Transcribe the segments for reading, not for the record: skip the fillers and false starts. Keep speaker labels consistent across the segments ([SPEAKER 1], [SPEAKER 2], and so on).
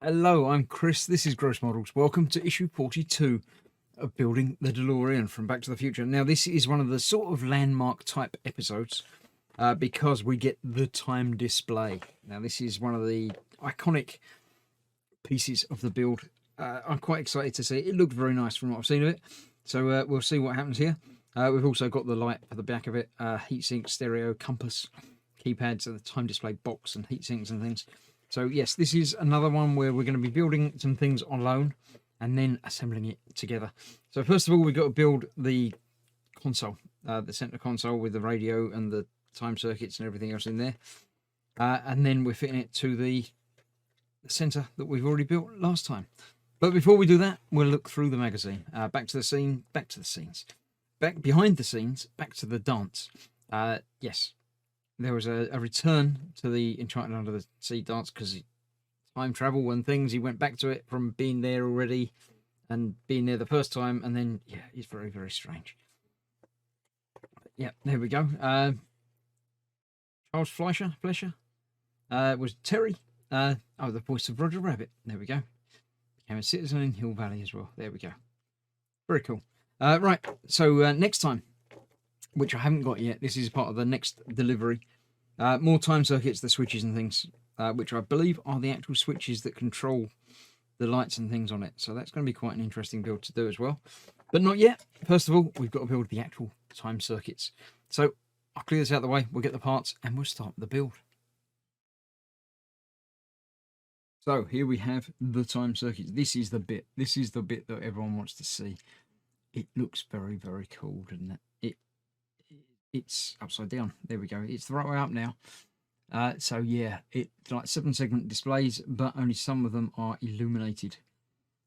[SPEAKER 1] Hello, I'm Chris. This is Gross Models. Welcome to issue 42 of Building the Delorean from Back to the Future. Now, this is one of the sort of landmark type episodes because we get the time display. Now, this is one of the iconic pieces of the build. I'm quite excited to see it. It looked very nice from what I've seen of it. So we'll see what happens here. We've also got the light for the back of it, heatsink, stereo, compass, keypads, and the time display box and heatsinks and things. So yes, this is another one where we're going to be building some things on loan and then assembling it together. So first of all, we've got to build the console, the center console with the radio and the time circuits and everything else in there. And then we're fitting it to the center that we've already built last time. But before we do that, we'll look through the magazine. Back to the scene, back to the scenes. Back behind the scenes, back to the dance. Yes. There was a return to the Enchanted Under the Sea dance because time travel and things. He went back to it from being there already and being there the first time. And then, yeah, it's very, very strange. Yeah, there we go. Charles Fleischer was Terry. The voice of Roger Rabbit. There we go. Became a citizen in Hill Valley as well. There we go. Very cool. Right, so next time, which I haven't got yet. This is part of the next delivery. More time circuits, the switches and things, which I believe are the actual switches that control the lights and things on it. So that's going to be quite an interesting build to do as well. But not yet. First of all, we've got to build the actual time circuits. So I'll clear this out of the way. We'll get the parts and we'll start the build. So here we have the time circuits. This is the bit. This is the bit that everyone wants to see. It looks very, very cool, doesn't it? It's upside down. There we go. It's the right way up now. So yeah, it's like 7-segment displays, but only some of them are illuminated.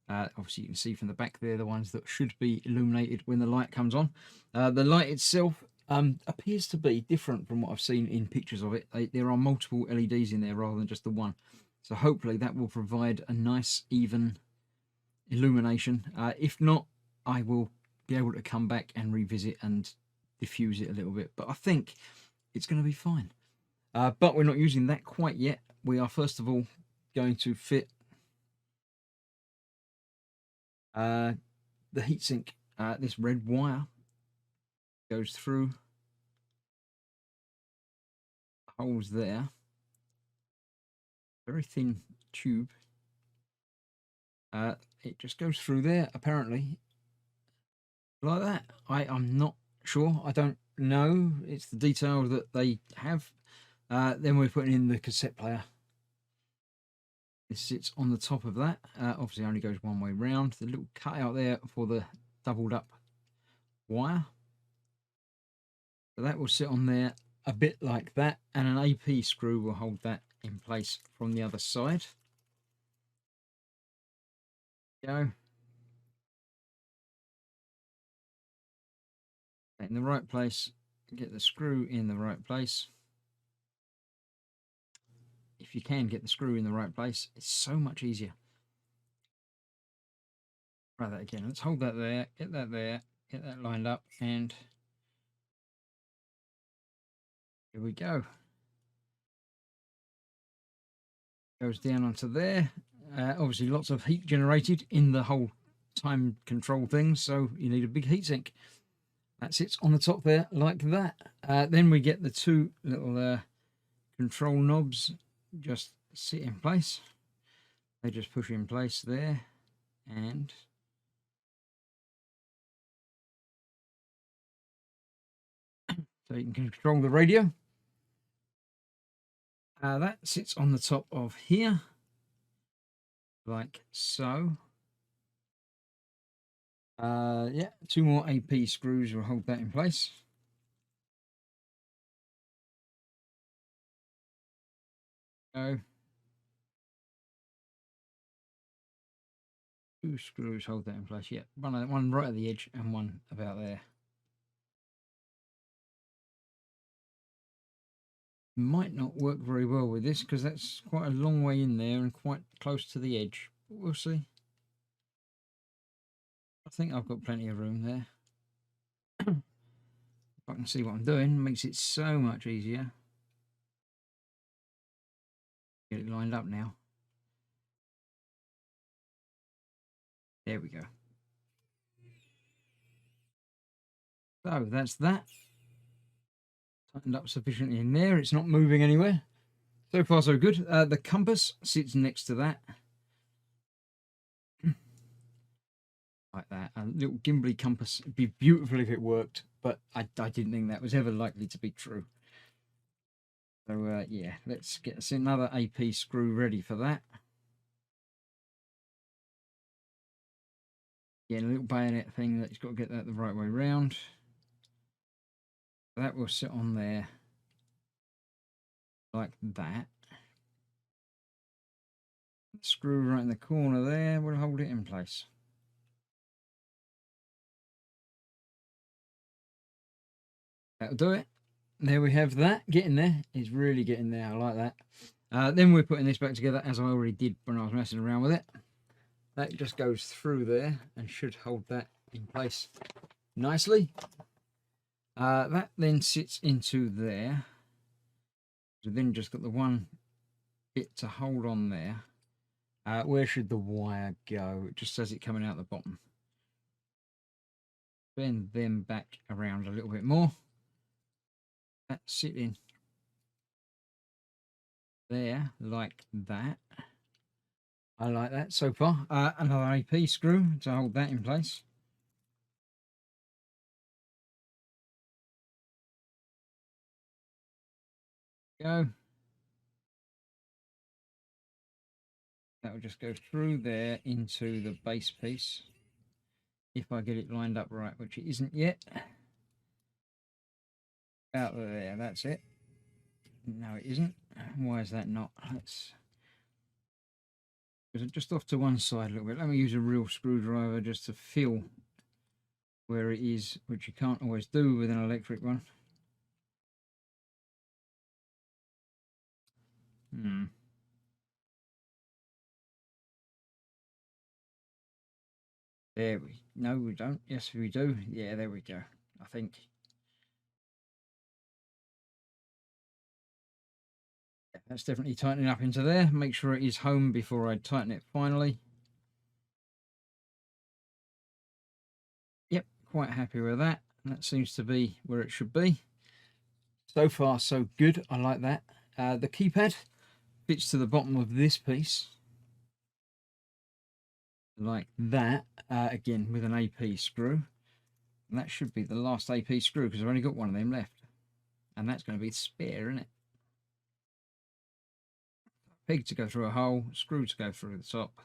[SPEAKER 1] Obviously, you can see from the back there the ones that should be illuminated when the light comes on. The light itself appears to be different from what I've seen in pictures of it. There are multiple LEDs in there rather than just the one. So hopefully that will provide a nice, even illumination. If not, I will be able to come back and revisit and diffuse it a little bit. But I think it's going to be fine. But we're not using that quite yet. We are first of all going to fit the heatsink. This red wire goes through holes there. Very thin tube. It just goes through there, apparently, like that. I'm not sure. I don't know. It's the detail that they have. Then we're putting in the cassette player. It sits on the top of that. Obviously only goes one way round. The little cutout there for the doubled up wire. So that will sit on there a bit like that, and an AP screw will hold that in place from the other side. Go. In the right place. Get the screw in the right place. If you can get the screw in the right place, it's so much easier. Try that again. Let's hold that there, get that lined up, and here we go. Goes down onto there. Obviously lots of heat generated in the whole time control thing, so you need a big heatsink. That sits on the top there like that. Then we get the two little control knobs just sit in place. They just push in place there, and so you can control the radio. That sits on the top of here, like so. Yeah, two more AP screws will hold that in place. Go. Two screws hold that in place. Yeah, one right at the edge and one about there. Might not work very well with this because that's quite a long way in there and quite close to the edge. But we'll see. I think I've got plenty of room there. If I can see what I'm doing, it makes it so much easier. Get it lined up now. There we go. So that's that. Tightened up sufficiently in there. It's not moving anywhere. So far, so good. The compass sits next to that. Like that. A little gimbally compass. It'd be beautiful if it worked, but I didn't think that was ever likely to be true. So, yeah, let's get us another AP screw ready for that. Yeah, a little bayonet thing that you've got to get that the right way round. That will sit on there like that. Screw right in the corner there will hold it in place. That'll do it. There we have that. Getting there. It's really getting there. I like that. Then we're putting this back together as I already did when I was messing around with it. That just goes through there and should hold that in place nicely. That then sits into there. So then just got the one bit to hold on there. Where should the wire go? It just says it coming out the bottom. Bend them back around a little bit more. That sitting there like that. I like that so far. Another AP screw to hold that in place. Go. That will just go through there into the base piece. If I get it lined up right, which it isn't yet. About there, that's it. No, it isn't. Why is that not? Let's just off to one side a little bit. Let me use a real screwdriver just to feel where it is, which you can't always do with an electric one. There we... No, we don't. Yes, we do. Yeah, there we go. I think. Yeah, that's definitely tightening up into there. Make sure it is home before I tighten it finally. Yep, quite happy with that. That seems to be where it should be. So far, so good. I like that. The keypad fits to the bottom of this piece. Like that. Again, with an AP screw. And that should be the last AP screw because I've only got one of them left. And that's going to be spare, isn't it? Peg to go through a hole, screw to go through the top.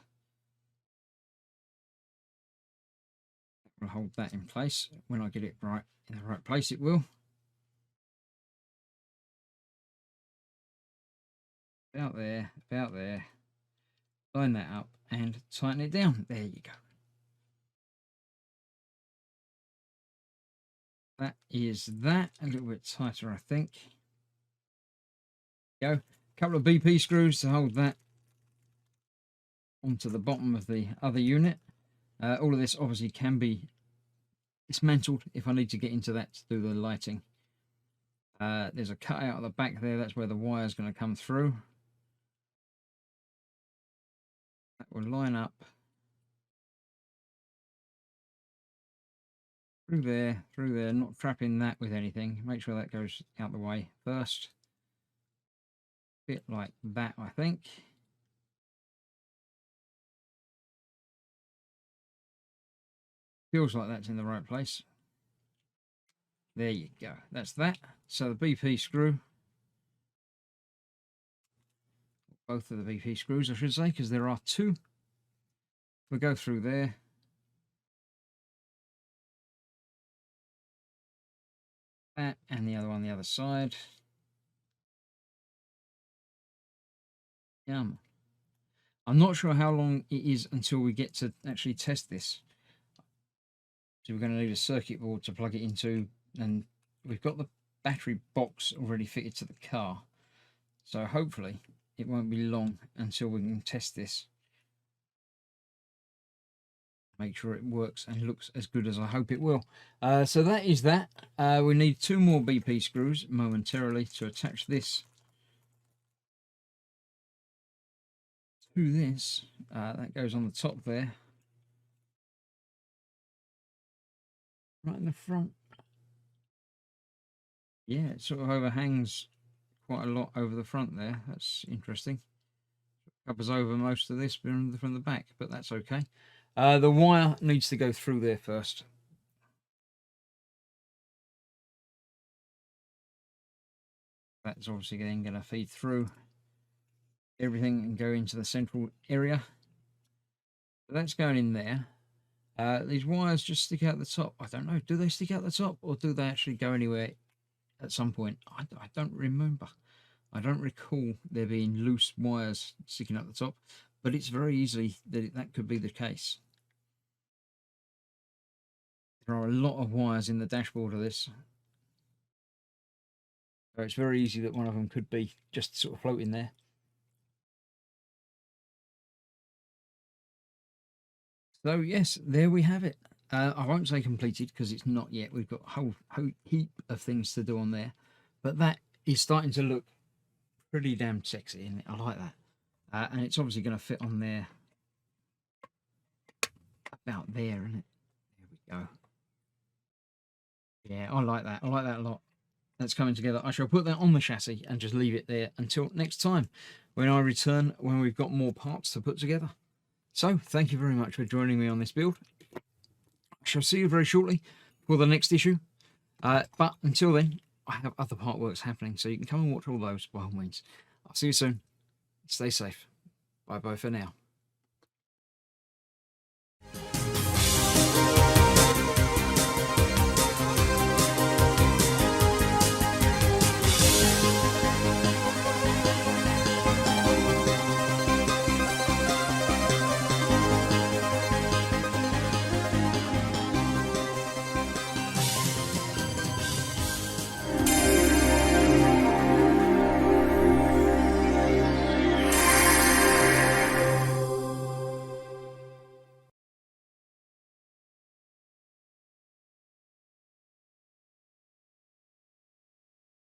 [SPEAKER 1] We'll hold that in place. When I get it right in the right place, it will. About there, about there. Line that up and tighten it down. There you go. That is that. A little bit tighter, I think. Go. A couple of BP screws to hold that onto the bottom of the other unit. All of this obviously can be dismantled if I need to get into that to do the lighting. There's a cut out at the back there. That's where the wire is going to come through. That will line up through there, not trapping that with anything. Make sure that goes out the way first. Bit like that, I think. Feels like that's in the right place. There you go. That's that. So the BP screw. Both of the BP screws, I should say, because there are two. We'll go through there. That and the other one on the other side. Yum. I'm not sure how long it is until we get to actually test this. So we're going to need a circuit board to plug it into, and we've got the battery box already fitted to the car. So hopefully it won't be long until we can test this. Make sure it works and looks as good as I hope it will. So that is that. We need two more BP screws momentarily to attach this to this. That goes on the top there. right in the front. Yeah, it sort of overhangs quite a lot over the front there. That's interesting. Covers over most of this from the back, but that's okay. The wire needs to go through there first. That's obviously then going to feed through everything and go into the central area. So that's going in there. These wires just stick out the top. I don't know. Do they stick out the top, or do they actually go anywhere at some point? I don't remember. I don't recall there being loose wires sticking out the top, but it's very easily that could be the case. There are a lot of wires in the dashboard of this. So it's very easy that one of them could be just sort of floating there. So yes, there we have it. I won't say completed because it's not yet. We've got a whole heap of things to do on there, but that is starting to look pretty damn sexy, isn't it? I like that. And it's obviously going to fit on there, about there, isn't it? There we go. Yeah, I like that. I like that a lot. That's coming together. I shall put that on the chassis and just leave it there until next time when I return, when we've got more parts to put together. So thank you very much for joining me on this build. I shall see you very shortly for the next issue. But until then, I have other part works happening, so you can come and watch all those by all means. I'll see you soon. Stay safe. Bye bye for now.